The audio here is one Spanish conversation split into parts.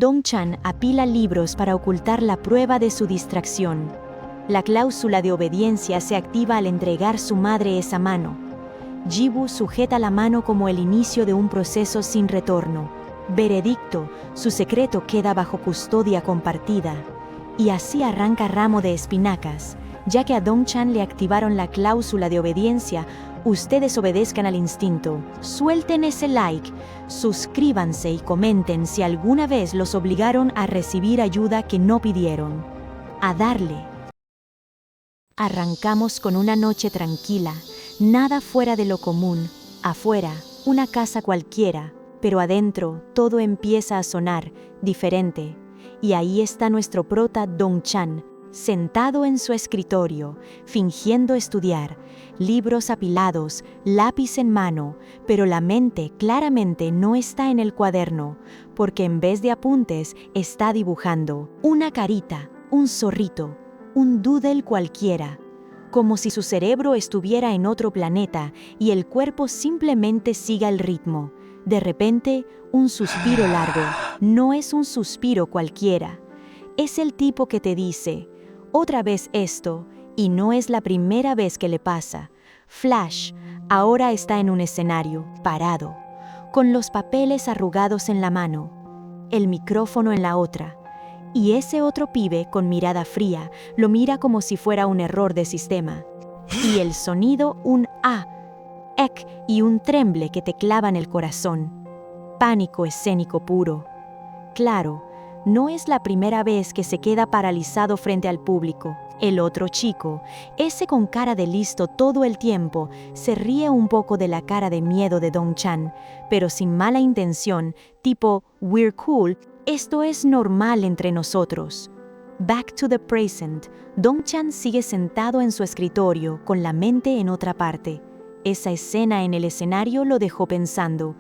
Dong-chan apila libros para ocultar la prueba de su distracción. La cláusula de obediencia se activa al entregar su madre esa mano. Ji-woo sujeta la mano como el inicio de un proceso sin retorno. Veredicto, su secreto queda bajo custodia compartida. Y así arranca Ramo de Espinacas. Ya que a Dong-chan le activaron la cláusula de obediencia, ustedes obedezcan al instinto. Suelten ese like, suscríbanse y comenten si alguna vez los obligaron a recibir ayuda que no pidieron. A darle. Arrancamos con una noche tranquila, nada fuera de lo común. Afuera, una casa cualquiera, pero adentro todo empieza a sonar diferente. Y ahí está nuestro prota Dong-chan, sentado en su escritorio, fingiendo estudiar, libros apilados, lápiz en mano, pero la mente claramente no está en el cuaderno, porque en vez de apuntes está dibujando una carita, un zorrito, un doodle cualquiera, como si su cerebro estuviera en otro planeta y el cuerpo simplemente siga el ritmo. De repente, un suspiro largo. No es un suspiro cualquiera. Es el tipo que te dice, otra vez esto, y no es la primera vez que le pasa. Flash, ahora está en un escenario, parado, con los papeles arrugados en la mano, el micrófono en la otra. Y ese otro pibe, con mirada fría, lo mira como si fuera un error de sistema. Y el sonido, un A, ek y un tremble que te clava en el corazón. Pánico escénico puro. Claro, no es la primera vez que se queda paralizado frente al público. El otro chico, ese con cara de listo todo el tiempo, se ríe un poco de la cara de miedo de Dong-chan, pero sin mala intención, tipo, we're cool, esto es normal entre nosotros. Back to the present, Dong-chan sigue sentado en su escritorio, con la mente en otra parte. Esa escena en el escenario lo dejó pensando.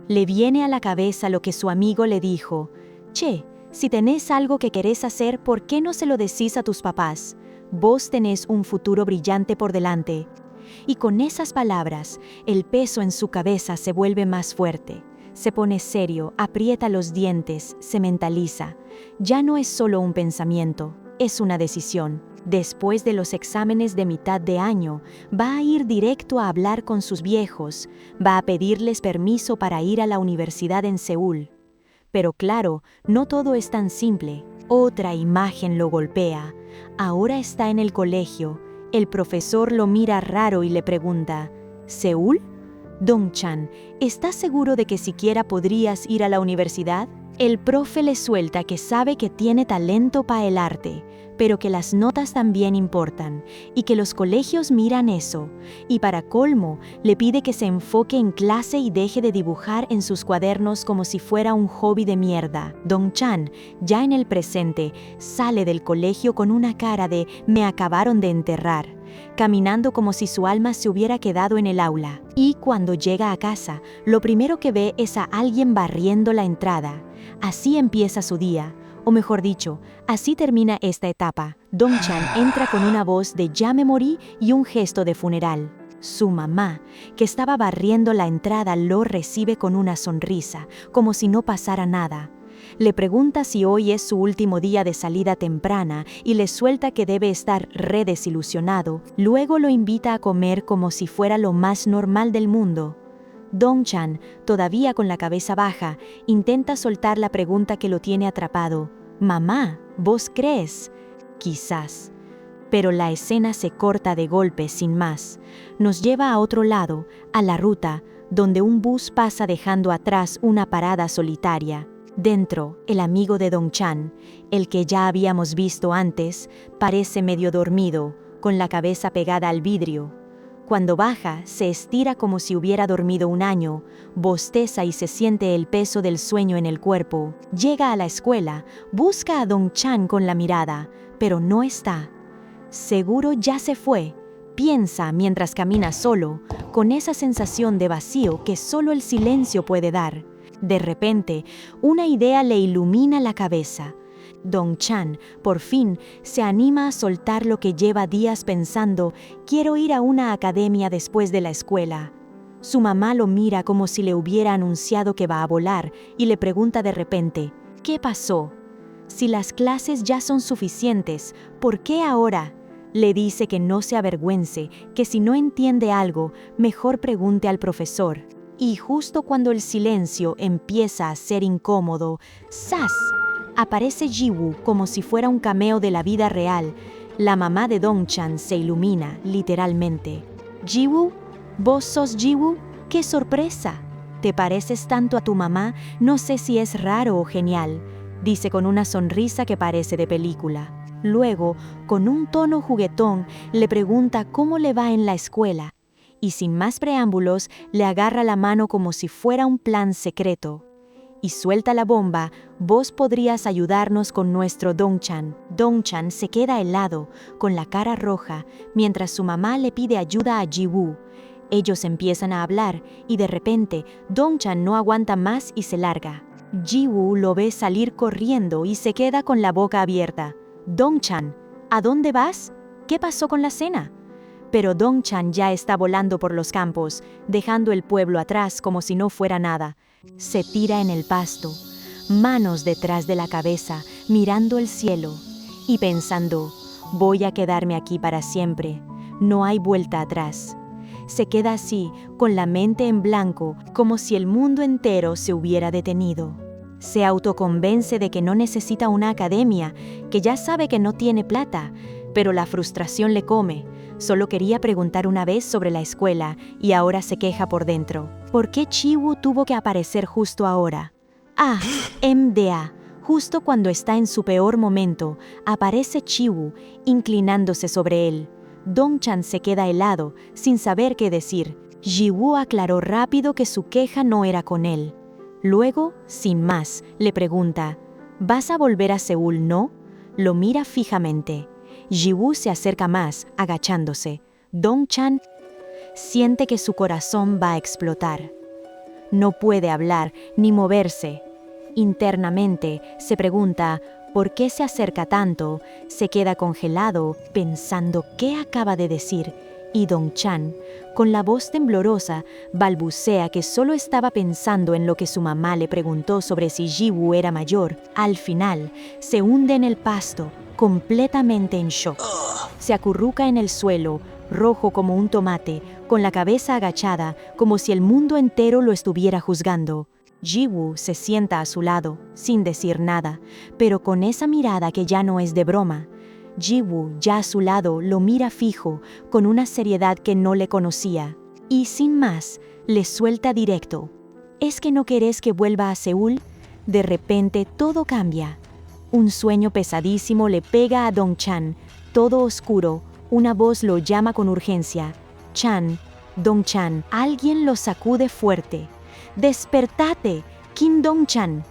Le viene a la cabeza lo que su amigo le dijo. Che, si tenés algo que querés hacer, ¿por qué no se lo decís a tus papás? Vos tenés un futuro brillante por delante. Y con esas palabras, el peso en su cabeza se vuelve más fuerte. Se pone serio, aprieta los dientes, se mentaliza. Ya no es solo un pensamiento, es una decisión. Después de los exámenes de mitad de año, va a ir directo a hablar con sus viejos, va a pedirles permiso para ir a la universidad en Seúl. Pero claro, no todo es tan simple. Otra imagen lo golpea. Ahora está en el colegio. El profesor lo mira raro y le pregunta, ¿Seúl? Dong-chan, ¿estás seguro de que siquiera podrías ir a la universidad? El profe le suelta que sabe que tiene talento para el arte, pero que las notas también importan, y que los colegios miran eso, y para colmo, le pide que se enfoque en clase y deje de dibujar en sus cuadernos como si fuera un hobby de mierda. Dong-chan, ya en el presente, sale del colegio con una cara de «me acabaron de enterrar», caminando como si su alma se hubiera quedado en el aula. Y cuando llega a casa, lo primero que ve es a alguien barriendo la entrada. Así empieza su día. O mejor dicho, así termina esta etapa. Dong-chan entra con una voz de «ya me morí» y un gesto de funeral. Su mamá, que estaba barriendo la entrada, lo recibe con una sonrisa, como si no pasara nada. Le pregunta si hoy es su último día de salida temprana y le suelta que debe estar re desilusionado. Luego lo invita a comer como si fuera lo más normal del mundo. Dong-chan, todavía con la cabeza baja, intenta soltar la pregunta que lo tiene atrapado. «Mamá, ¿vos crees?» Quizás. Pero la escena se corta de golpe sin más. Nos lleva a otro lado, a la ruta, donde un bus pasa dejando atrás una parada solitaria. Dentro, el amigo de Dong-chan, el que ya habíamos visto antes, parece medio dormido, con la cabeza pegada al vidrio. Cuando baja, se estira como si hubiera dormido un año, bosteza y se siente el peso del sueño en el cuerpo. Llega a la escuela, busca a Dong-chan con la mirada, pero no está. Seguro ya se fue, piensa mientras camina solo, con esa sensación de vacío que solo el silencio puede dar. De repente, una idea le ilumina la cabeza. Dong-chan, por fin, se anima a soltar lo que lleva días pensando, quiero ir a una academia después de la escuela. Su mamá lo mira como si le hubiera anunciado que va a volar y le pregunta de repente, ¿Qué pasó? Si las clases ya son suficientes, ¿por qué ahora? Le dice que no se avergüence, que si no entiende algo, mejor pregunte al profesor. Y justo cuando el silencio empieza a ser incómodo, ¡zas! Aparece Ji-woo como si fuera un cameo de la vida real. La mamá de Dong-chan se ilumina, literalmente. ¿Ji-woo? ¿Vos sos Ji-woo? ¡Qué sorpresa! ¿Te pareces tanto a tu mamá? No sé si es raro o genial, dice con una sonrisa que parece de película. Luego, con un tono juguetón, le pregunta cómo le va en la escuela. Y sin más preámbulos, le agarra la mano como si fuera un plan secreto. Y suelta la bomba: vos podrías ayudarnos con nuestro Dong-chan. Dong-chan se queda helado, con la cara roja, mientras su mamá le pide ayuda a Ji-woo. Ellos empiezan a hablar, y de repente, Dong-chan no aguanta más y se larga. Ji-woo lo ve salir corriendo y se queda con la boca abierta. Dong-chan, ¿a dónde vas? ¿Qué pasó con la cena? Pero Dong-chan ya está volando por los campos, dejando el pueblo atrás como si no fuera nada. Se tira en el pasto, manos detrás de la cabeza, mirando el cielo y pensando: voy a quedarme aquí para siempre, no hay vuelta atrás. Se queda así, con la mente en blanco, como si el mundo entero se hubiera detenido. Se autoconvence de que no necesita una academia, que ya sabe que no tiene plata, pero la frustración le come. Solo quería preguntar una vez sobre la escuela y ahora se queja por dentro. ¿Por qué Ji-woo tuvo que aparecer justo ahora? Ah, MDA. Justo cuando está en su peor momento, aparece Ji-woo, inclinándose sobre él. Dong-chan se queda helado, sin saber qué decir. Ji-woo aclaró rápido que su queja no era con él. Luego, sin más, le pregunta: ¿vas a volver a Seúl, no? Lo mira fijamente. Ji-woo se acerca más, agachándose. Dong-chan siente que su corazón va a explotar. No puede hablar ni moverse. Internamente se pregunta por qué se acerca tanto, se queda congelado pensando qué acaba de decir, y Dong-chan, con la voz temblorosa, balbucea que solo estaba pensando en lo que su mamá le preguntó sobre si Ji-woo era mayor. Al final, se hunde en el pasto, completamente en shock. Se acurruca en el suelo, rojo como un tomate, con la cabeza agachada, como si el mundo entero lo estuviera juzgando. Ji-woo se sienta a su lado, sin decir nada, pero con esa mirada que ya no es de broma. Ji-woo, ya a su lado, lo mira fijo, con una seriedad que no le conocía. Y sin más, le suelta directo: ¿es que no querés que vuelva a Seúl? De repente todo cambia. Un sueño pesadísimo le pega a Dong-chan. Todo oscuro, una voz lo llama con urgencia. Chan, Dong-chan, alguien lo sacude fuerte. ¡Despertate, Kim Dong-chan!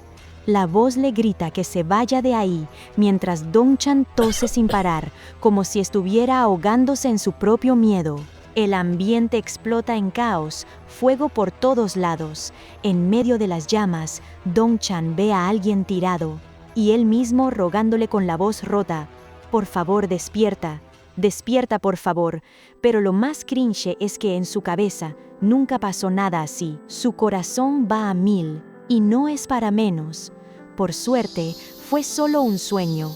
La voz le grita que se vaya de ahí, mientras Dong-chan tose sin parar, como si estuviera ahogándose en su propio miedo. El ambiente explota en caos, fuego por todos lados. En medio de las llamas, Dong-chan ve a alguien tirado, y él mismo rogándole con la voz rota: por favor, despierta, despierta por favor. Pero lo más cringe es que en su cabeza nunca pasó nada así. Su corazón va a 1000. Y no es para menos. Por suerte, fue solo un sueño.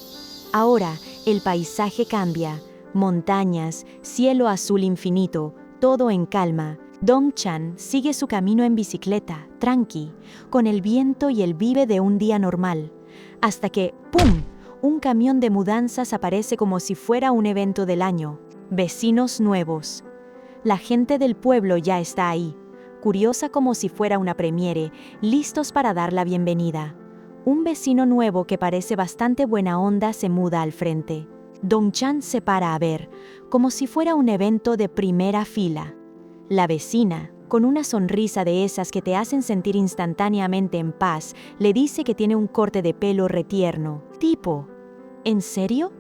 Ahora, el paisaje cambia. Montañas, cielo azul infinito, todo en calma. Dong-chan sigue su camino en bicicleta, tranqui, con el viento y el vive de un día normal. Hasta que, ¡pum!, un camión de mudanzas aparece como si fuera un evento del año. Vecinos nuevos. La gente del pueblo ya está ahí, curiosa como si fuera una premiere, listos para dar la bienvenida. Un vecino nuevo que parece bastante buena onda se muda al frente. Dong-chan se para a ver, como si fuera un evento de primera fila. La vecina, con una sonrisa de esas que te hacen sentir instantáneamente en paz, le dice que tiene un corte de pelo retierno. Tipo, ¿en serio?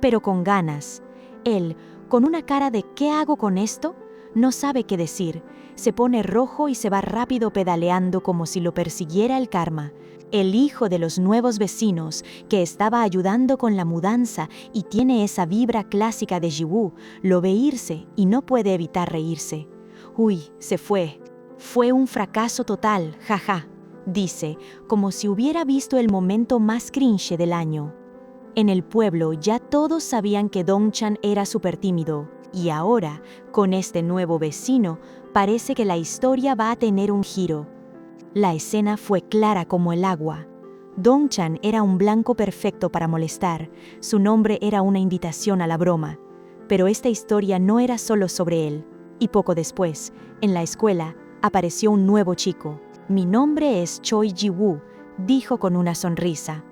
Pero con ganas. Él, con una cara de ¿qué hago con esto?, no sabe qué decir. Se pone rojo y se va rápido pedaleando como si lo persiguiera el karma. El hijo de los nuevos vecinos, que estaba ayudando con la mudanza y tiene esa vibra clásica de Ji-woo, lo ve irse y no puede evitar reírse. Uy, se fue. Fue un fracaso total, jaja. dice, como si hubiera visto el momento más cringe del año. En el pueblo ya todos sabían que Dong-chan era súper tímido, y ahora, con este nuevo vecino, parece que la historia va a tener un giro. La escena fue clara como el agua. Dong-chan era un blanco perfecto para molestar, su nombre era una invitación a la broma. Pero esta historia no era solo sobre él, y poco después, en la escuela, apareció un nuevo chico. «Mi nombre es Choi Ji-woo», dijo con una sonrisa.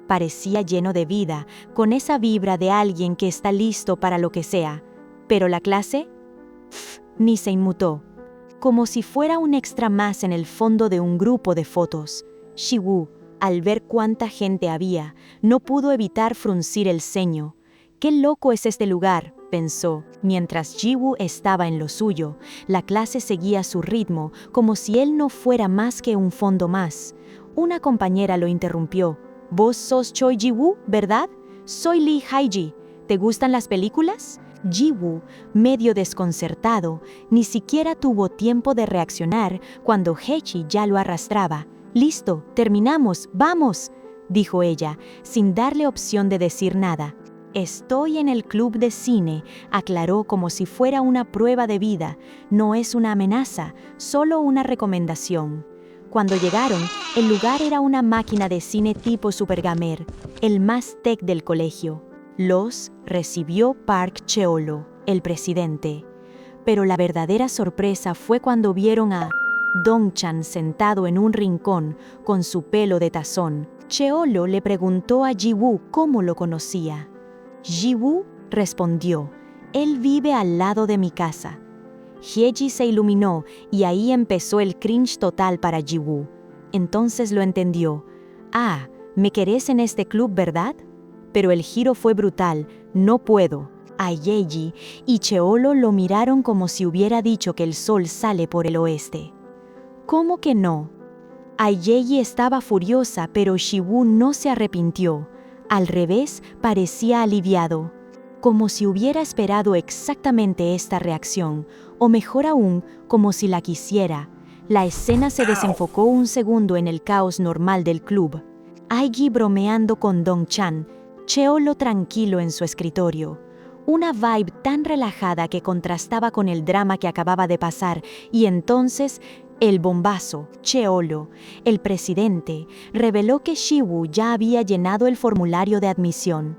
Parecía lleno de vida, con esa vibra de alguien que está listo para lo que sea. ¿Pero la clase? Ni se inmutó. Como si fuera un extra más en el fondo de un grupo de fotos. Ji-woo, al ver cuánta gente había, no pudo evitar fruncir el ceño. «Qué loco es este lugar», pensó. Mientras Ji-woo estaba en lo suyo, la clase seguía su ritmo, como si él no fuera más que un fondo más. Una compañera lo interrumpió. «¿Vos sos Choi Ji-woo, verdad? Soy Lee Hae-ji. ¿Te gustan las películas?» Ji-woo, medio desconcertado, ni siquiera tuvo tiempo de reaccionar cuando Hae-ji ya lo arrastraba. «Listo, terminamos, vamos», dijo ella, sin darle opción de decir nada. «Estoy en el club de cine», aclaró como si fuera una prueba de vida. «No es una amenaza, solo una recomendación». Cuando llegaron, el lugar era una máquina de cine tipo Super Gamer, el más tech del colegio. Los recibió Park Cheolo, el presidente. Pero la verdadera sorpresa fue cuando vieron a Dong-chan sentado en un rincón con su pelo de tazón. Cheolo le preguntó a Ji-woo cómo lo conocía. Ji-woo respondió, «Él vive al lado de mi casa». Hae-ji se iluminó y ahí empezó el cringe total para Ji-woo. Entonces lo entendió. «Ah, ¿me querés en este club, verdad?» Pero el giro fue brutal. «No puedo». Hae-ji y Cheolo lo miraron como si hubiera dicho que el sol sale por el oeste. «¿Cómo que no?» Hae-ji estaba furiosa, pero Ji-woo no se arrepintió. Al revés, parecía aliviado, como si hubiera esperado exactamente esta reacción, o mejor aún, como si la quisiera. La escena se desenfocó un segundo en el caos normal del club. Hae-ji bromeando con Dong-chan, Cheolo tranquilo en su escritorio. Una vibe tan relajada que contrastaba con el drama que acababa de pasar, y entonces el bombazo. Cheolo, el presidente, reveló que Ji-woo ya había llenado el formulario de admisión.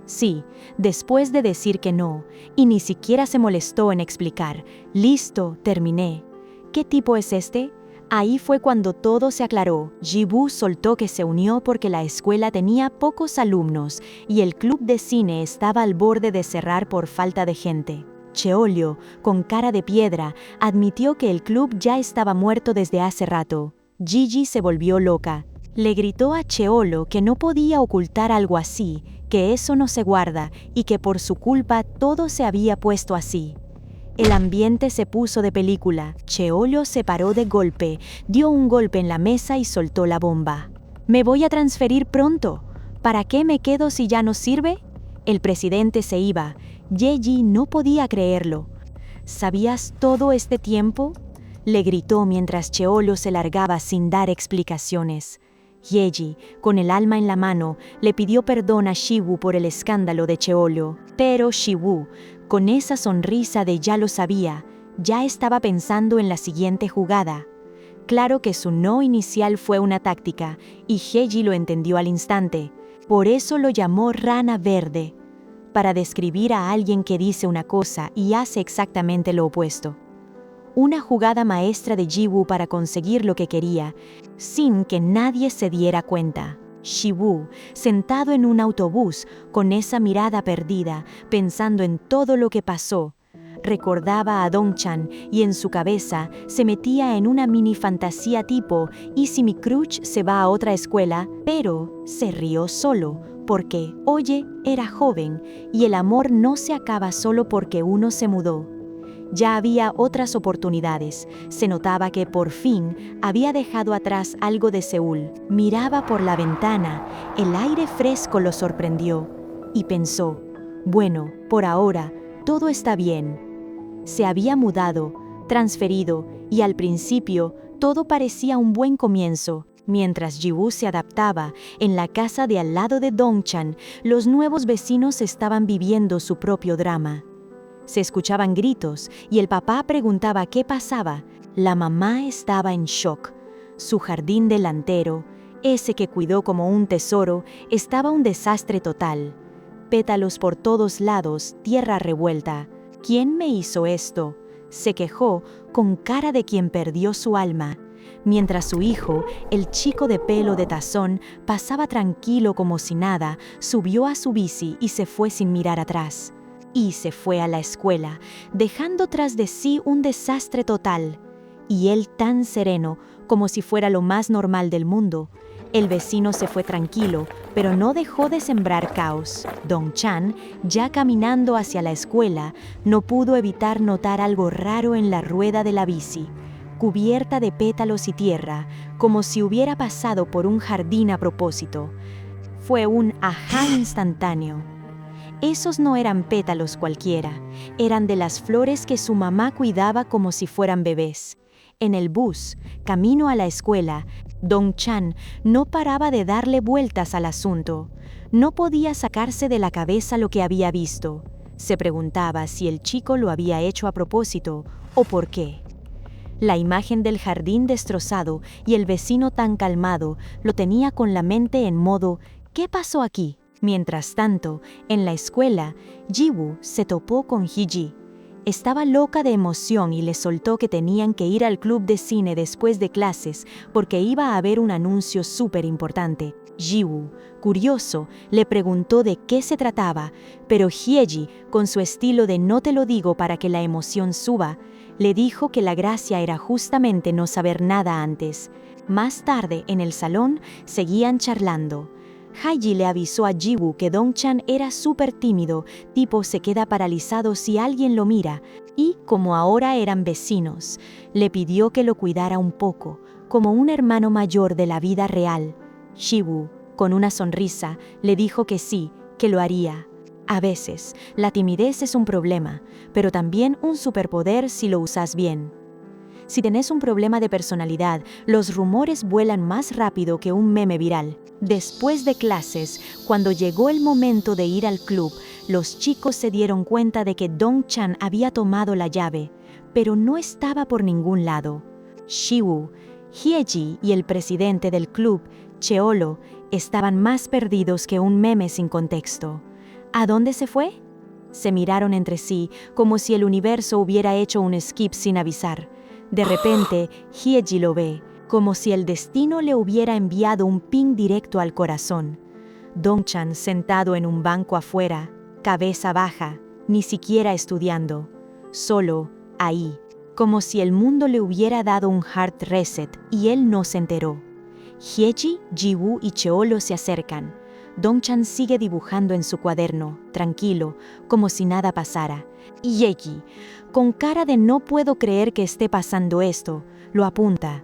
Sí, después de decir que no, y ni siquiera se molestó en explicar. «Listo, terminé». ¿Qué tipo es este? Ahí fue cuando todo se aclaró. Ji-woo soltó que se unió porque la escuela tenía pocos alumnos y el club de cine estaba al borde de cerrar por falta de gente. Cheolio, con cara de piedra, admitió que el club ya estaba muerto desde hace rato. Gigi se volvió loca. Le gritó a Cheolo que no podía ocultar algo así, que eso no se guarda y que por su culpa todo se había puesto así. El ambiente se puso de película. Cheolo se paró de golpe, dio un golpe en la mesa y soltó la bomba. «Me voy a transferir pronto. ¿Para qué me quedo si ya no sirve?» El presidente se iba. Hae-ji no podía creerlo. «¿Sabías todo este tiempo?», le gritó mientras Cheolo se largaba sin dar explicaciones. Hae-ji, con el alma en la mano, le pidió perdón a Ji-woo por el escándalo de Cheolo. Pero Ji-woo, con esa sonrisa de ya lo sabía, ya estaba pensando en la siguiente jugada. Claro que su no inicial fue una táctica, y Hae-ji lo entendió al instante. Por eso lo llamó rana verde, para describir a alguien que dice una cosa y hace exactamente lo opuesto. Una jugada maestra de Ji-woo para conseguir lo que quería, sin que nadie se diera cuenta. Ji-woo, sentado en un autobús, con esa mirada perdida, pensando en todo lo que pasó, recordaba a Dong-chan y en su cabeza se metía en una mini fantasía tipo «¿Y si mi crush se va a otra escuela?», pero se rió solo, porque, oye, era joven, y el amor no se acaba solo porque uno se mudó. Ya había otras oportunidades. Se notaba que por fin había dejado atrás algo de Seúl. Miraba por la ventana, el aire fresco lo sorprendió, y pensó, bueno, por ahora, todo está bien. Se había mudado, transferido, y al principio todo parecía un buen comienzo, Mientras Jiwoo se adaptaba, en la casa de al lado de Dongchan, los nuevos vecinos estaban viviendo su propio drama. Se escuchaban gritos y el papá preguntaba qué pasaba. La mamá estaba en shock. Su jardín delantero, ese que cuidó como un tesoro, estaba un desastre total. Pétalos por todos lados, tierra revuelta. ¿Quién me hizo esto?, se quejó con cara de quien perdió su alma. Mientras su hijo, el chico de pelo de tazón, pasaba tranquilo como si nada, subió a su bici y se fue sin mirar atrás. Y se fue a la escuela, dejando tras de sí un desastre total. Y él tan sereno, como si fuera lo más normal del mundo. El vecino se fue tranquilo, pero no dejó de sembrar caos. Dongchan, ya caminando hacia la escuela, no pudo evitar notar algo raro en la rueda de la bici, cubierta de pétalos y tierra, como si hubiera pasado por un jardín a propósito. Fue un ajá instantáneo. Esos no eran pétalos cualquiera, eran de las flores que su mamá cuidaba como si fueran bebés. En el bus, camino a la escuela, Dongchan no paraba de darle vueltas al asunto. No podía sacarse de la cabeza lo que había visto. Se preguntaba si el chico lo había hecho a propósito o por qué. La imagen del jardín destrozado y el vecino tan calmado lo tenía con la mente en modo ¿qué pasó aquí? Mientras tanto, en la escuela, Jiwoo se topó con Heji. Estaba loca de emoción y le soltó que tenían que ir al club de cine después de clases porque iba a haber un anuncio súper importante. Jiwoo, curioso, le preguntó de qué se trataba, pero Hyeji, con su estilo de no te lo digo para que la emoción suba, le dijo que la gracia era justamente no saber nada antes. Más tarde, en el salón, seguían charlando. Hyeji le avisó a Jiwoo que Dongchan era súper tímido, tipo se queda paralizado si alguien lo mira, y como ahora eran vecinos, le pidió que lo cuidara un poco, como un hermano mayor de la vida real. Jiwoo, con una sonrisa, le dijo que sí, que lo haría. A veces, la timidez es un problema, pero también un superpoder si lo usas bien. Si tenés un problema de personalidad, los rumores vuelan más rápido que un meme viral. Después de clases, cuando llegó el momento de ir al club, los chicos se dieron cuenta de que Dongchan había tomado la llave, pero no estaba por ningún lado. Jiwoo, Hyeji y el presidente del club, Cheolo, estaban más perdidos que un meme sin contexto. ¿A dónde se fue? Se miraron entre sí, como si el universo hubiera hecho un skip sin avisar. De repente, Hyeji lo ve, como si el destino le hubiera enviado un ping directo al corazón. Dongchan sentado en un banco afuera, cabeza baja, ni siquiera estudiando. Solo, ahí, como si el mundo le hubiera dado un hard reset y él no se enteró. Hyeji, Jiwoo y Cheolo se acercan. Dongchan sigue dibujando en su cuaderno, tranquilo, como si nada pasara. Y Hyeji, con cara de no puedo creer que esté pasando esto, lo apunta.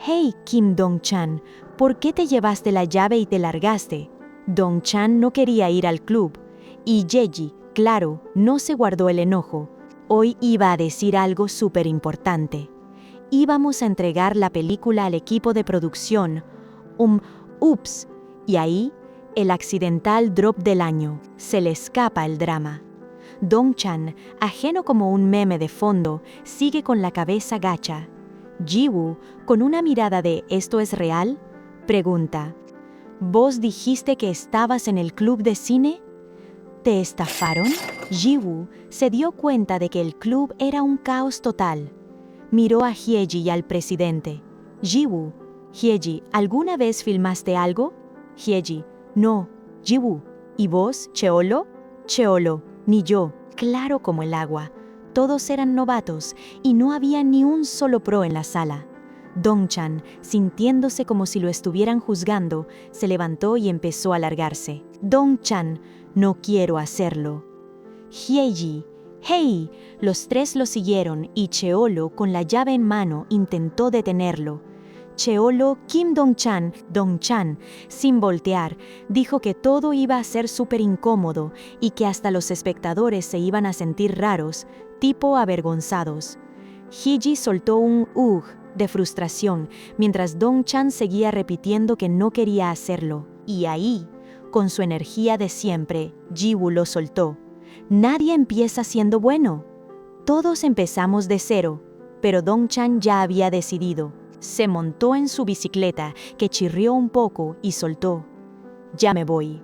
«Hey, Kim Dongchan, ¿por qué te llevaste la llave y te largaste?» Dongchan no quería ir al club. Y Hyeji, claro, no se guardó el enojo. Hoy iba a decir algo súper importante. Íbamos a entregar la película al equipo de producción. Ups, y ahí, el accidental drop del año. Se le escapa el drama. Dongchan, ajeno como un meme de fondo, sigue con la cabeza gacha. Jiwoo, con una mirada de ¿esto es real?, pregunta. ¿Vos dijiste que estabas en el club de cine? ¿Te estafaron? Jiwoo se dio cuenta de que el club era un caos total. Miró a Hyeji y al presidente. Jiwoo, Hyeji, ¿alguna vez filmaste algo? Hyeji, no. Jiwoo, ¿y vos, Cheolo? Cheolo, ni yo, claro como el agua. Todos eran novatos y no había ni un solo pro en la sala. Dongchan, sintiéndose como si lo estuvieran juzgando, se levantó y empezó a largarse. Dongchan, no quiero hacerlo. Hyeji, hey, los tres lo siguieron y Cheolo, con la llave en mano, intentó detenerlo. Cheolo, Kim Dongchan, sin voltear, dijo que todo iba a ser súper incómodo y que hasta los espectadores se iban a sentir raros, tipo avergonzados. Hyeji soltó un de frustración, mientras Dong-chan seguía repitiendo que no quería hacerlo. Y ahí, con su energía de siempre, Ji-woo lo soltó. Nadie empieza siendo bueno. Todos empezamos de cero, pero Dong-chan ya había decidido. Se montó en su bicicleta, que chirrió un poco y soltó. Ya me voy.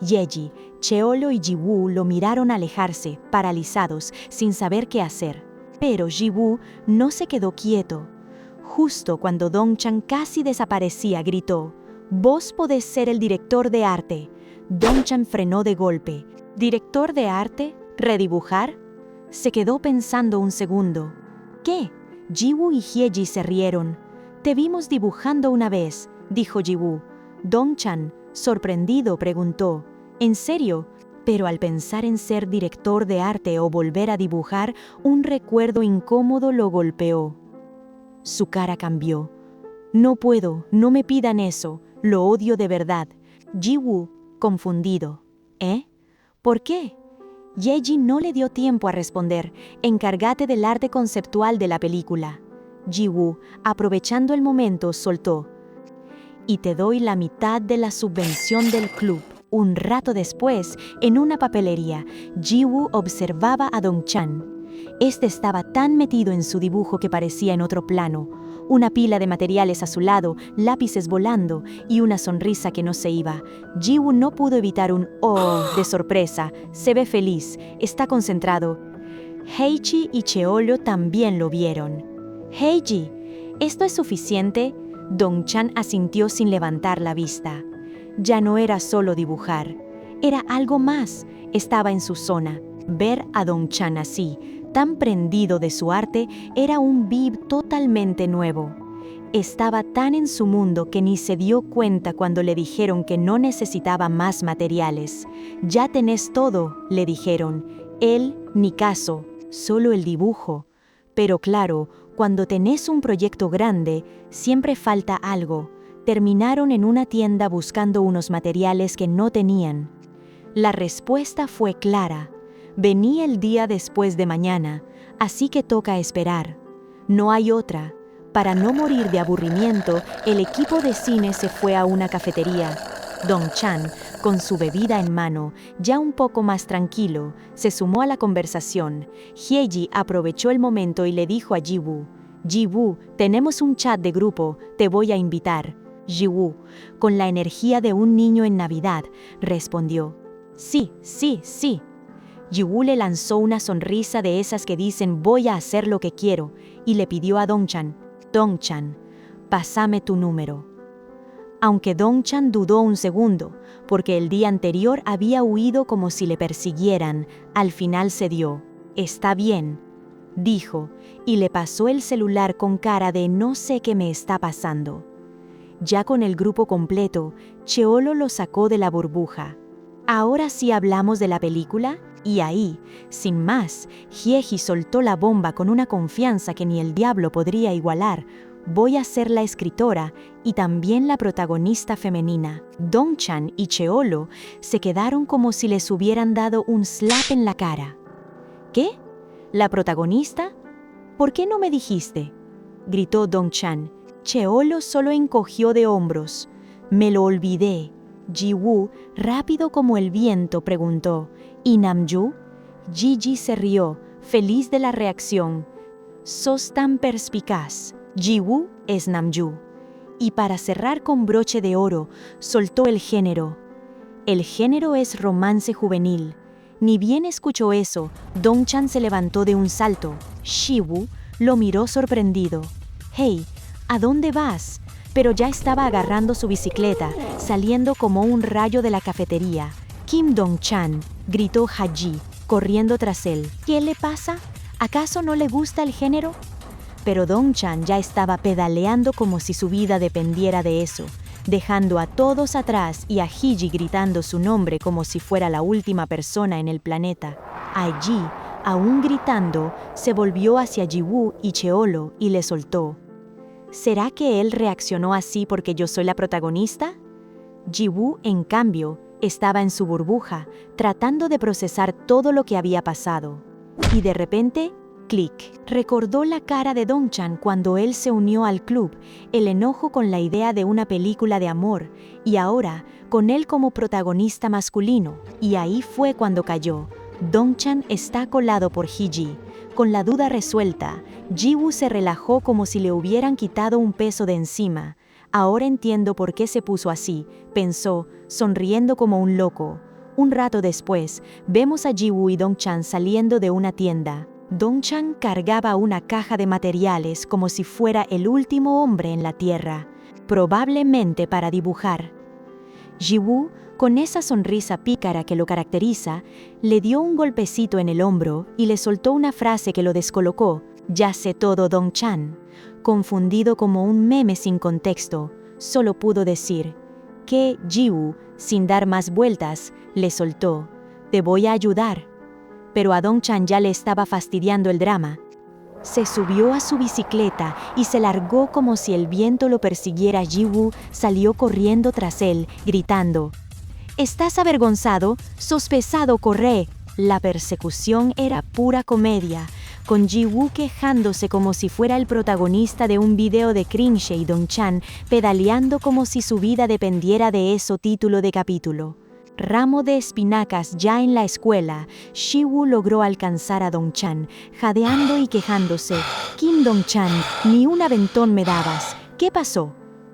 Yeji, Cheolo y Ji-woo lo miraron alejarse, paralizados, sin saber qué hacer. Pero Ji-woo no se quedó quieto. Justo cuando Dong-chan casi desaparecía, gritó: «Vos podés ser el director de arte». Dong-chan frenó de golpe. ¿Director de arte? ¿Redibujar? Se quedó pensando un segundo. ¿Qué? Ji-woo y Hyeji se rieron. «Te vimos dibujando una vez», dijo Ji-woo. Dong-chan, sorprendido, preguntó: «¿En serio?». Pero al pensar en ser director de arte o volver a dibujar, un recuerdo incómodo lo golpeó. Su cara cambió. «No puedo, no me pidan eso, lo odio de verdad». Ji-woo, confundido. «¿Eh? ¿Por qué?». Yeji no le dio tiempo a responder. «Encárgate del arte conceptual de la película». Ji-woo, aprovechando el momento, soltó: «Y te doy la mitad de la subvención del club». Un rato después, en una papelería, Ji-woo observaba a Dong-chan. Este estaba tan metido en su dibujo que parecía en otro plano. Una pila de materiales a su lado, lápices volando y una sonrisa que no se iba. Ji-woo no pudo evitar un «oh» de sorpresa. Se ve feliz, está concentrado. Heichi y Cheolo también lo vieron. «Heiji, ¿esto es suficiente?». Dong-chan asintió sin levantar la vista. Ya no era solo dibujar, era algo más. Estaba en su zona. Ver a Dong-chan así, tan prendido de su arte, era un vibe totalmente nuevo. Estaba tan en su mundo que ni se dio cuenta cuando le dijeron que no necesitaba más materiales. «Ya tenés todo», le dijeron. Él, ni caso, solo el dibujo. Pero claro, cuando tenés un proyecto grande, siempre falta algo. Terminaron en una tienda buscando unos materiales que no tenían. La respuesta fue clara. Venía el día después de mañana, así que toca esperar. No hay otra. Para no morir de aburrimiento, el equipo de cine se fue a una cafetería. Dong-chan, con su bebida en mano, ya un poco más tranquilo, se sumó a la conversación. Hyeji aprovechó el momento y le dijo a Ji-woo: «Ji-woo, tenemos un chat de grupo, te voy a invitar». Ji-woo, con la energía de un niño en Navidad, respondió: «Sí, sí, sí». Ji-woo le lanzó una sonrisa de esas que dicen «voy a hacer lo que quiero», y le pidió a Dong-chan: «Dong-chan, pásame tu número». Aunque Dong-chan dudó un segundo, porque el día anterior había huido como si le persiguieran, al final cedió. «Está bien», dijo, y le pasó el celular con cara de «no sé qué me está pasando». Ya con el grupo completo, Cheolo lo sacó de la burbuja. «¿Ahora sí hablamos de la película?». Y ahí, sin más, Hyeji soltó la bomba con una confianza que ni el diablo podría igualar. «Voy a ser la escritora y también la protagonista femenina». Dong-chan y Cheolo se quedaron como si les hubieran dado un slap en la cara. «¿Qué? ¿La protagonista? ¿Por qué no me dijiste?», gritó Dong-chan. Cheolo solo encogió de hombros. «Me lo olvidé». Ji-woo, rápido como el viento, preguntó: «¿Y Namju?». Gigi se rió, feliz de la reacción. «Sos tan perspicaz. Ji-woo es Namju». Y para cerrar con broche de oro, soltó el género. El género es romance juvenil. Ni bien escuchó eso, Dong-chan se levantó de un salto. Ji-woo lo miró sorprendido. «Hey, ¿a dónde vas?». Pero ya estaba agarrando su bicicleta, saliendo como un rayo de la cafetería. «Kim Dong-chan», gritó Haji, corriendo tras él. «¿Qué le pasa? ¿Acaso no le gusta el género?». Pero Dong-chan ya estaba pedaleando como si su vida dependiera de eso, dejando a todos atrás y a Hiji gritando su nombre como si fuera la última persona en el planeta. Allí, aún gritando, se volvió hacia Ji-woo y Cheolo y le soltó: «¿Será que él reaccionó así porque yo soy la protagonista?». Ji-woo, en cambio, estaba en su burbuja, tratando de procesar todo lo que había pasado. Y de repente, Clic. Recordó la cara de Dong-chan cuando él se unió al club, el enojo con la idea de una película de amor, y ahora, con él como protagonista masculino. Y ahí fue cuando cayó. Dong-chan está colado por Hee-ji. Con la duda resuelta, Ji-woo se relajó como si le hubieran quitado un peso de encima. Ahora entiendo por qué se puso así, pensó, sonriendo como un loco. Un rato después, vemos a Ji-woo y Dong-chan saliendo de una tienda. Dong-chan cargaba una caja de materiales como si fuera el último hombre en la tierra, probablemente para dibujar. Ji-woo, con esa sonrisa pícara que lo caracteriza, le dio un golpecito en el hombro y le soltó una frase que lo descolocó. «Ya sé todo, Dong-chan». Confundido como un meme sin contexto, solo pudo decir que Ji-woo, sin dar más vueltas, le soltó. «Te voy a ayudar». Pero a Dong-chan ya le estaba fastidiando el drama. Se subió a su bicicleta y se largó como si el viento lo persiguiera. Ji-woo salió corriendo tras él, gritando: «¿Estás avergonzado? ¡Sos pesado, corre!». La persecución era pura comedia, con Ji-woo quejándose como si fuera el protagonista de un video de cringe y Dong-chan pedaleando como si su vida dependiera de eso. Título de capítulo. Ramo de espinacas. Ya en la escuela, Ji-woo logró alcanzar a Dong-chan, jadeando y quejándose. «Kim Dong-chan, ni un aventón me dabas. ¿Qué pasó?».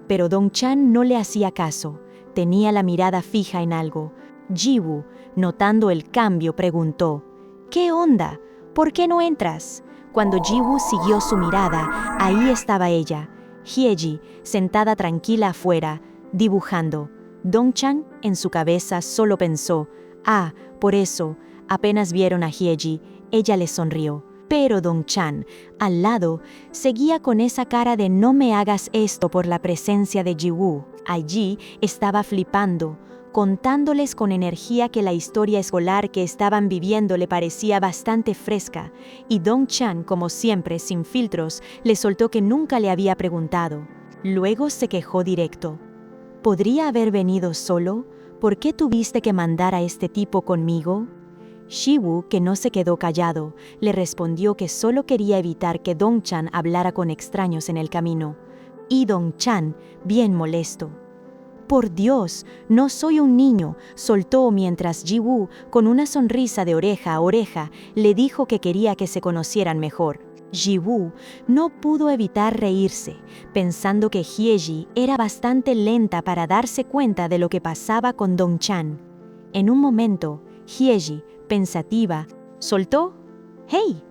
Pero Dong-chan no le hacía caso. Tenía la mirada fija en algo. Ji-woo, notando el cambio, preguntó: «¿Qué onda? ¿Por qué no entras?». Cuando Ji-woo siguió su mirada, ahí estaba ella, Hye-ji, sentada tranquila afuera, dibujando. Dong-chan, en su cabeza, solo pensó: «Ah, por eso». Apenas vieron a Hye-ji, ella le sonrió. Pero Dong-chan, al lado, seguía con esa cara de «no me hagas esto» por la presencia de Ji-woo. Allí estaba flipando, contándoles con energía que la historia escolar que estaban viviendo le parecía bastante fresca, y Dong-chan, como siempre, sin filtros, le soltó que nunca le había preguntado. Luego se quejó directo: «¿Podría haber venido solo? ¿Por qué tuviste que mandar a este tipo conmigo?». Ji-woo, que no se quedó callado, le respondió que solo quería evitar que Dong-chan hablara con extraños en el camino. Y Dong-chan, bien molesto: «Por Dios, no soy un niño», soltó mientras Ji-woo, con una sonrisa de oreja a oreja, le dijo que quería que se conocieran mejor. Ji-woo no pudo evitar reírse, pensando que Hye-ji era bastante lenta para darse cuenta de lo que pasaba con Dong-chan. En un momento, Hye-ji, pensativa, soltó: «¡Hey!».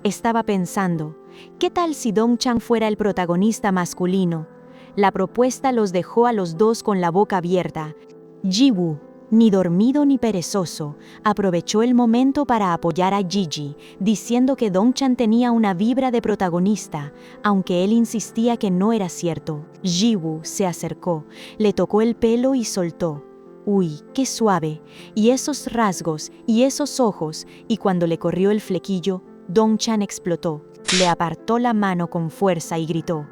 Estaba pensando, ¿qué tal si Dong-chan fuera el protagonista masculino? La propuesta los dejó a los dos con la boca abierta. Ji-woo, ni dormido ni perezoso, aprovechó el momento para apoyar a Ji-ji, diciendo que Dong-chan tenía una vibra de protagonista, aunque él insistía que no era cierto. Ji-woo se acercó, le tocó el pelo y soltó: «Uy, qué suave, y esos rasgos, y esos ojos», y cuando le corrió el flequillo, Dong-chan explotó, le apartó la mano con fuerza y gritó: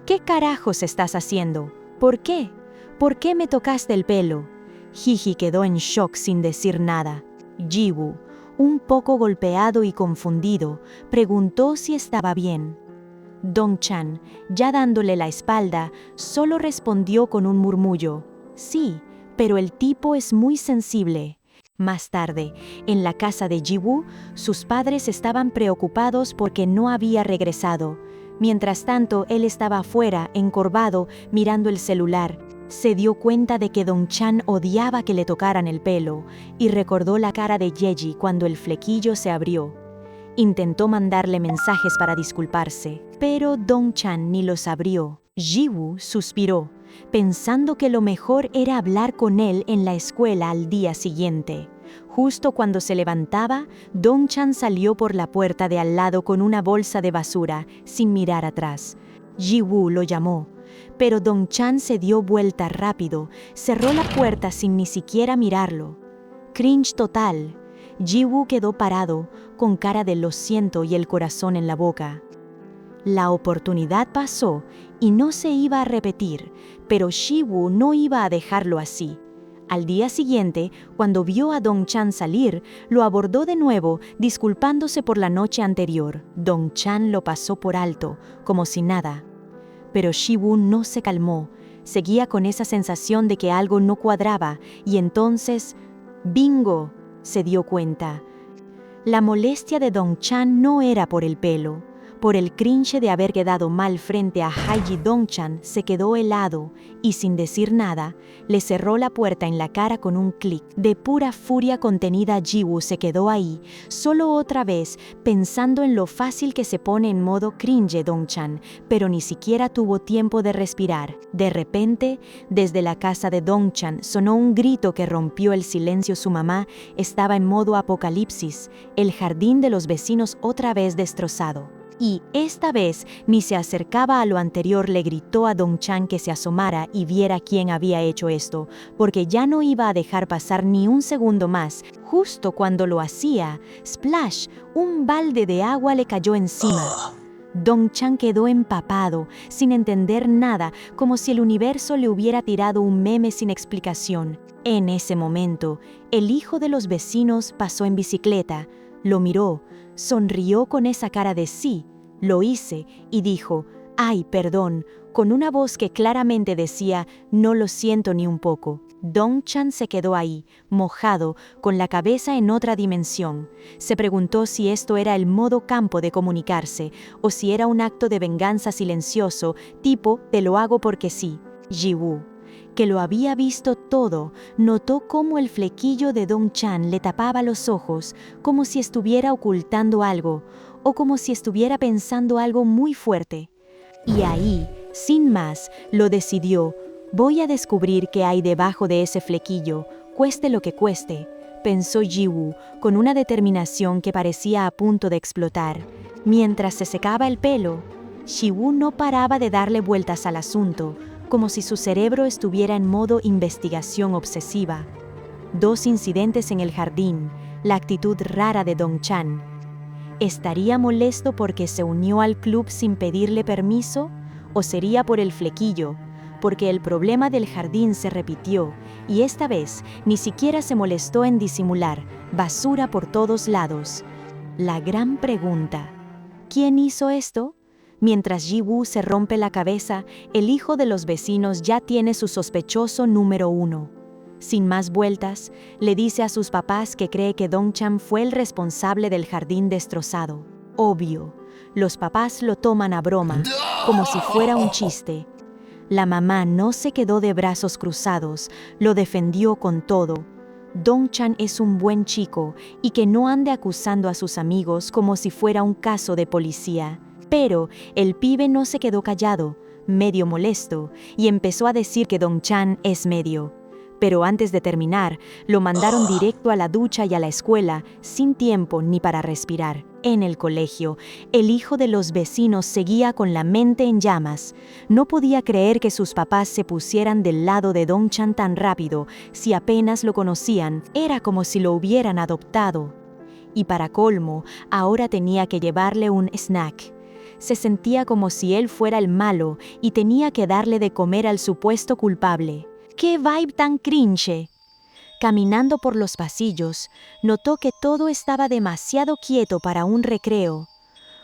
«¿Qué carajos estás haciendo? ¿Por qué? ¿Por qué me tocaste el pelo?». Ji-ji quedó en shock sin decir nada. Ji-woo, un poco golpeado y confundido, preguntó si estaba bien. Dong-chan, ya dándole la espalda, solo respondió con un murmullo: «Sí, pero el tipo es muy sensible». Más tarde, en la casa de Ji-woo, sus padres estaban preocupados porque no había regresado. Mientras tanto, él estaba afuera, encorvado, mirando el celular. Se dio cuenta de que Dong-chan odiaba que le tocaran el pelo, y recordó la cara de Hye-ji cuando el flequillo se abrió. Intentó mandarle mensajes para disculparse, pero Dong-chan ni los abrió. Ji-woo suspiró, pensando que lo mejor era hablar con él en la escuela al día siguiente. Justo cuando se levantaba, Dong-chan salió por la puerta de al lado con una bolsa de basura, sin mirar atrás. Ji-woo lo llamó, pero Dong-chan se dio vuelta rápido, cerró la puerta sin ni siquiera mirarlo. Cringe total. Ji-woo quedó parado, con cara de lo siento y el corazón en la boca. La oportunidad pasó y no se iba a repetir, pero Ji-woo no iba a dejarlo así. Al día siguiente, cuando vio a Dong-chan salir, lo abordó de nuevo, disculpándose por la noche anterior. Dong-chan lo pasó por alto, como si nada. Pero Ji-woo no se calmó, seguía con esa sensación de que algo no cuadraba, y entonces, ¡bingo!, se dio cuenta. La molestia de Dong-chan no era por el pelo. Por el cringe de haber quedado mal frente a Hae-ji. Dong-chan se quedó helado y, sin decir nada, le cerró la puerta en la cara con un clic. De pura furia contenida, Ji-woo se quedó ahí, solo otra vez, pensando en lo fácil que se pone en modo cringe Dong-chan, pero ni siquiera tuvo tiempo de respirar. De repente, desde la casa de Dong-chan sonó un grito que rompió el silencio. Su mamá estaba en modo apocalipsis, el jardín de los vecinos otra vez destrozado. Y, esta vez, ni se acercaba a lo anterior. Le gritó a Dong-chan que se asomara y viera quién había hecho esto, porque ya no iba a dejar pasar ni un segundo más. Justo cuando lo hacía, ¡splash!, un balde de agua le cayó encima. Dong-chan quedó empapado, sin entender nada, como si el universo le hubiera tirado un meme sin explicación. En ese momento, el hijo de los vecinos pasó en bicicleta, lo miró, sonrió con esa cara de sí, lo hice, y dijo, «Ay, perdón», con una voz que claramente decía, «No lo siento ni un poco». Dong-chan se quedó ahí, mojado, con la cabeza en otra dimensión. Se preguntó si esto era el modo campo de comunicarse, o si era un acto de venganza silencioso, tipo, «te lo hago porque sí». Ji-woo, que lo había visto todo, notó cómo el flequillo de Dong-chan le tapaba los ojos, como si estuviera ocultando algo, o como si estuviera pensando algo muy fuerte. Y ahí, sin más, lo decidió. «Voy a descubrir qué hay debajo de ese flequillo, cueste lo que cueste», pensó Ji-woo, con una determinación que parecía a punto de explotar. Mientras se secaba el pelo, Ji-woo no paraba de darle vueltas al asunto, como si su cerebro estuviera en modo investigación obsesiva. 2 incidentes en el jardín, la actitud rara de Dong-chan. ¿Estaría molesto porque se unió al club sin pedirle permiso? ¿O sería por el flequillo? Porque el problema del jardín se repitió, y esta vez ni siquiera se molestó en disimular, basura por todos lados. La gran pregunta: ¿quién hizo esto? Mientras Ji-woo se rompe la cabeza, el hijo de los vecinos ya tiene su sospechoso número 1. Sin más vueltas, le dice a sus papás que cree que Dong-chan fue el responsable del jardín destrozado. Obvio, los papás lo toman a broma, como si fuera un chiste. La mamá no se quedó de brazos cruzados, lo defendió con todo. Dong-chan es un buen chico y que no ande acusando a sus amigos como si fuera un caso de policía. Pero el pibe no se quedó callado, medio molesto, y empezó a decir que Dong-chan es medio. Pero antes de terminar, lo mandaron directo a la ducha y a la escuela, sin tiempo ni para respirar. En el colegio, el hijo de los vecinos seguía con la mente en llamas. No podía creer que sus papás se pusieran del lado de Dong-chan tan rápido. Si apenas lo conocían, era como si lo hubieran adoptado. Y para colmo, ahora tenía que llevarle un snack. Se sentía como si él fuera el malo y tenía que darle de comer al supuesto culpable. ¡Qué vibe tan cringe! Caminando por los pasillos, notó que todo estaba demasiado quieto para un recreo,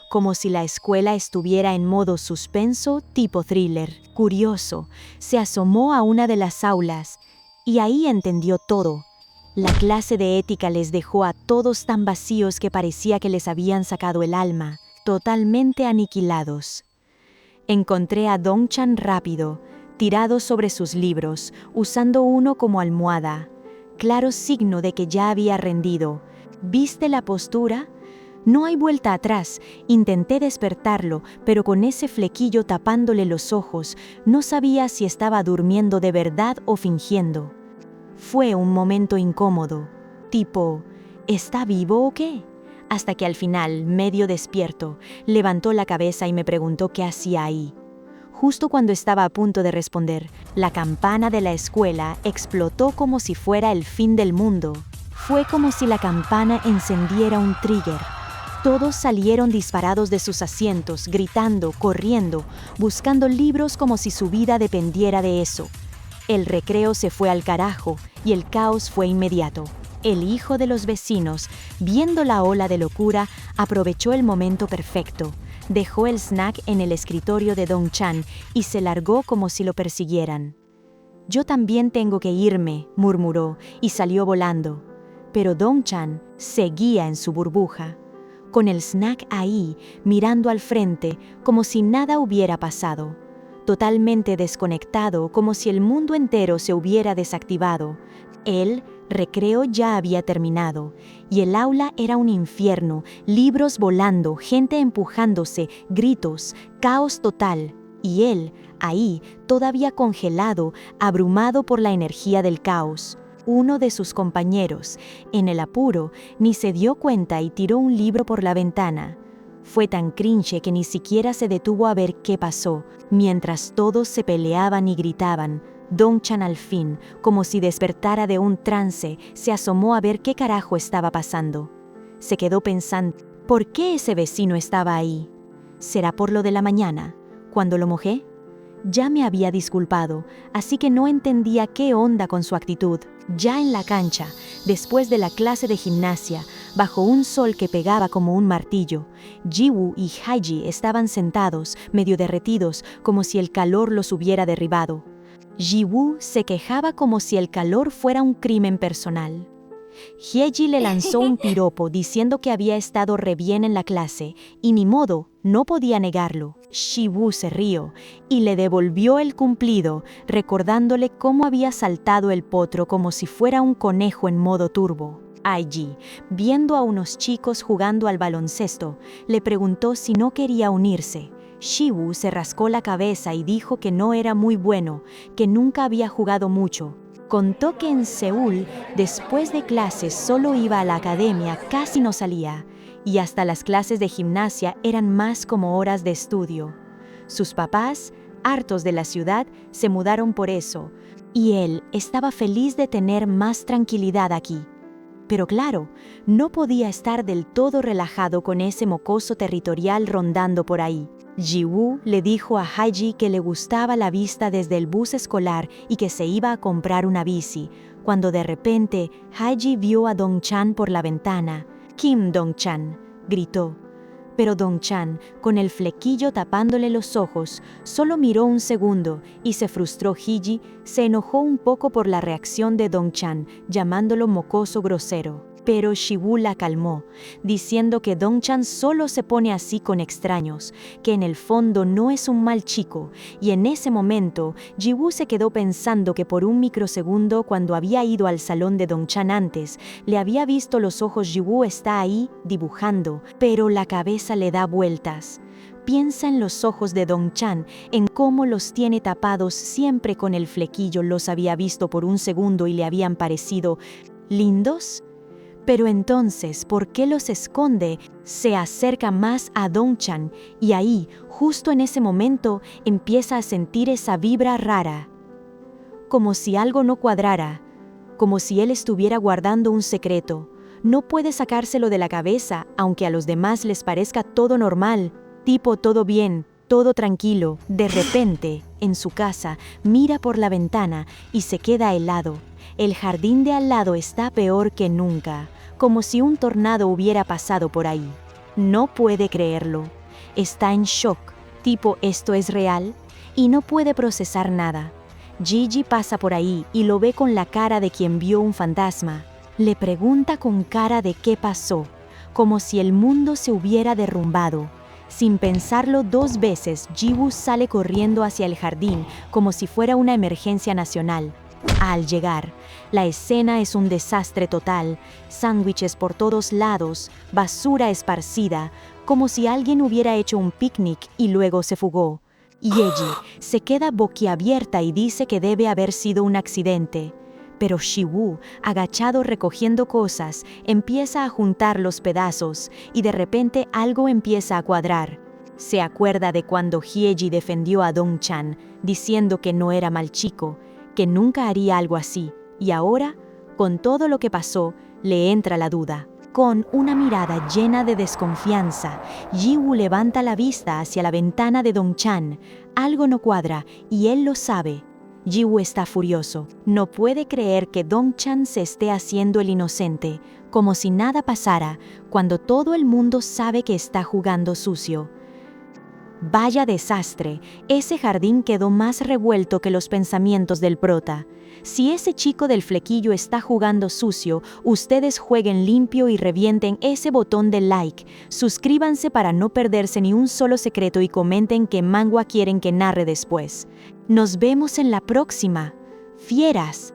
como si la escuela estuviera en modo suspenso tipo thriller. Curioso, se asomó a una de las aulas y ahí entendió todo. La clase de ética les dejó a todos tan vacíos que parecía que les habían sacado el alma, totalmente aniquilados. Encontré a Dong-chan rápido, tirado sobre sus libros, usando uno como almohada. Claro signo de que ya había rendido. ¿Viste la postura? No hay vuelta atrás. Intenté despertarlo, pero con ese flequillo tapándole los ojos, no sabía si estaba durmiendo de verdad o fingiendo. Fue un momento incómodo, tipo, ¿está vivo o qué? Hasta que al final, medio despierto, levantó la cabeza y me preguntó qué hacía ahí. Justo cuando estaba a punto de responder, la campana de la escuela explotó como si fuera el fin del mundo. Fue como si la campana encendiera un trigger. Todos salieron disparados de sus asientos, gritando, corriendo, buscando libros como si su vida dependiera de eso. El recreo se fue al carajo y el caos fue inmediato. El hijo de los vecinos, viendo la ola de locura, aprovechó el momento perfecto. Dejó el snack en el escritorio de Dong-chan y se largó como si lo persiguieran. «Yo también tengo que irme», murmuró, y salió volando. Pero Dong-chan seguía en su burbuja, con el snack ahí, mirando al frente, como si nada hubiera pasado. Totalmente desconectado, como si el mundo entero se hubiera desactivado. El recreo ya había terminado, y el aula era un infierno, libros volando, gente empujándose, gritos, caos total. Y él, ahí, todavía congelado, abrumado por la energía del caos. Uno de sus compañeros, en el apuro, ni se dio cuenta y tiró un libro por la ventana. Fue tan cringe que ni siquiera se detuvo a ver qué pasó. Mientras todos se peleaban y gritaban, Dong-chan al fin, como si despertara de un trance, se asomó a ver qué carajo estaba pasando. Se quedó pensando, ¿por qué ese vecino estaba ahí? ¿Será por lo de la mañana, cuando lo mojé? Ya me había disculpado, así que no entendía qué onda con su actitud. Ya en la cancha, después de la clase de gimnasia, bajo un sol que pegaba como un martillo, Ji-woo y Hae-ji estaban sentados, medio derretidos, como si el calor los hubiera derribado. Ji-woo se quejaba como si el calor fuera un crimen personal. Hae-ji le lanzó un piropo diciendo que había estado re bien en la clase, y ni modo, no podía negarlo. Ji-woo se rió y le devolvió el cumplido, recordándole cómo había saltado el potro como si fuera un conejo en modo turbo. Hae-ji, viendo a unos chicos jugando al baloncesto, le preguntó si no quería unirse. Ji-woo se rascó la cabeza y dijo que no era muy bueno, que nunca había jugado mucho. Contó que en Seúl, después de clases, solo iba a la academia, casi no salía, y hasta las clases de gimnasia eran más como horas de estudio. Sus papás, hartos de la ciudad, se mudaron por eso, y él estaba feliz de tener más tranquilidad aquí. Pero claro, no podía estar del todo relajado con ese mocoso territorial rondando por ahí. Ji-woo le dijo a Hae-ji que le gustaba la vista desde el bus escolar y que se iba a comprar una bici, cuando de repente Hae-ji vio a Dong-chan por la ventana. «Kim Dong-chan», gritó. Pero Dong-chan, con el flequillo tapándole los ojos, solo miró un segundo y se frustró. Hae-ji se enojó un poco por la reacción de Dong-chan, llamándolo mocoso grosero. Pero Ji-woo la calmó, diciendo que Dong-chan solo se pone así con extraños, que en el fondo no es un mal chico, y en ese momento Ji-woo se quedó pensando que por un microsegundo cuando había ido al salón de Dong-chan antes, le había visto los ojos. Ji-woo está ahí, dibujando, pero la cabeza le da vueltas. Piensa en los ojos de Dong-chan, en cómo los tiene tapados siempre con el flequillo. Los había visto por un segundo y le habían parecido lindos. Pero entonces, ¿por qué los esconde? Se acerca más a Dong-chan y ahí, justo en ese momento, empieza a sentir esa vibra rara. Como si algo no cuadrara, como si él estuviera guardando un secreto. No puede sacárselo de la cabeza, aunque a los demás les parezca todo normal, tipo todo bien, todo tranquilo. De repente, en su casa, mira por la ventana y se queda helado. El jardín de al lado está peor que nunca, como si un tornado hubiera pasado por ahí. No puede creerlo. Está en shock, tipo ¿esto es real? Y no puede procesar nada. Gigi pasa por ahí y lo ve con la cara de quien vio un fantasma. Le pregunta con cara de qué pasó, como si el mundo se hubiera derrumbado. Sin pensarlo dos veces, Ji-woo sale corriendo hacia el jardín como si fuera una emergencia nacional. Al llegar, la escena es un desastre total, sándwiches por todos lados, basura esparcida, como si alguien hubiera hecho un picnic y luego se fugó. Yeji se queda boquiabierta y dice que debe haber sido un accidente. Pero Ji-woo, agachado recogiendo cosas, empieza a juntar los pedazos y de repente algo empieza a cuadrar. Se acuerda de cuando Hae-ji defendió a Dong-chan, diciendo que no era mal chico, que nunca haría algo así, y ahora, con todo lo que pasó, le entra la duda. Con una mirada llena de desconfianza, Ji-woo levanta la vista hacia la ventana de Dong-chan. Algo no cuadra, y él lo sabe. Jiwoo está furioso. No puede creer que Dong-chan se esté haciendo el inocente, como si nada pasara, cuando todo el mundo sabe que está jugando sucio. Vaya desastre, ese jardín quedó más revuelto que los pensamientos del prota. Si ese chico del flequillo está jugando sucio, ustedes jueguen limpio y revienten ese botón de like. Suscríbanse para no perderse ni un solo secreto y comenten qué manga quieren que narre después. Nos vemos en la próxima. ¡Fieras!